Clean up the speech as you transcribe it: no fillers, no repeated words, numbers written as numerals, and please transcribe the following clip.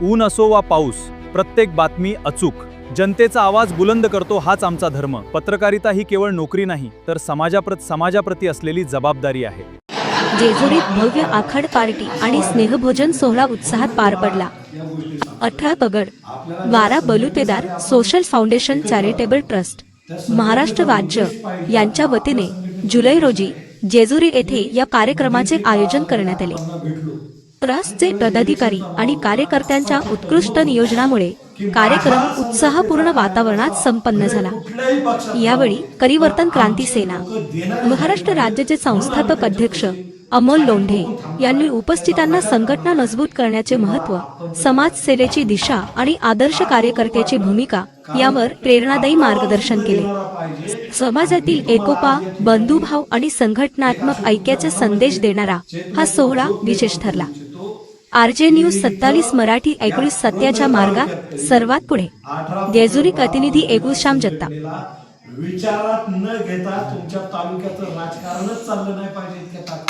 ऊन असो वा पाऊस, प्रत्येक बातमी अचूक, जनतेचा आवाज बुलंद करतो हाच आमचा धर्म। पत्रकारिता ही केवळ नोकरी नाही, तर समाजाप्रती असलेली जबाबदारी आहे। जेजुरीत भव्य आखाड पार्टी आणि स्नेहभोजन सोहळा उत्साहात पार पडला। 18 पगड, 12 बलुतेदार social foundation charitable trust, Maharashtra राज्य यांच्या वतीने जुलै रोजी जेजुरी येथे या कार्यक्रमाचे आयोजन करण्यात आले। ट्रस्टचे पदाधिकारी आणि कार्यकर्त्यांच्या उत्कृष्ट नियोजनामुळे कार्यक्रम उत्साहपूर्ण वातावरणात संपन्न झाला। यावेळी परिवर्तन क्रांती सेना महाराष्ट्र राज्याचे संस्थापक अध्यक्ष अमोल लोंढे यांनी उपस्थितांना संघटना मजबूत करण्याचे महत्त्व, समाजसेवेची दिशा आणि आदर्श कार्यकर्त्याची भूमिका यावर प्रेरणादायी मार्गदर्शन केले। समाजातील एकोपा, बंधुभाव आणि संघटनात्मक ऐक्याचा संदेश देणारा हा सोहळा विशेष ठरला। आरजे न्यूज 27 मराठी 19 सत्याच्या मार्गात सर्वात पुढे। जेजुरी प्रतिनिधी श्याम जगताप। विचारात न घेता तुमच्या तालुक्याचं राजकारणच चाललं नाही पाहिजे इतक्या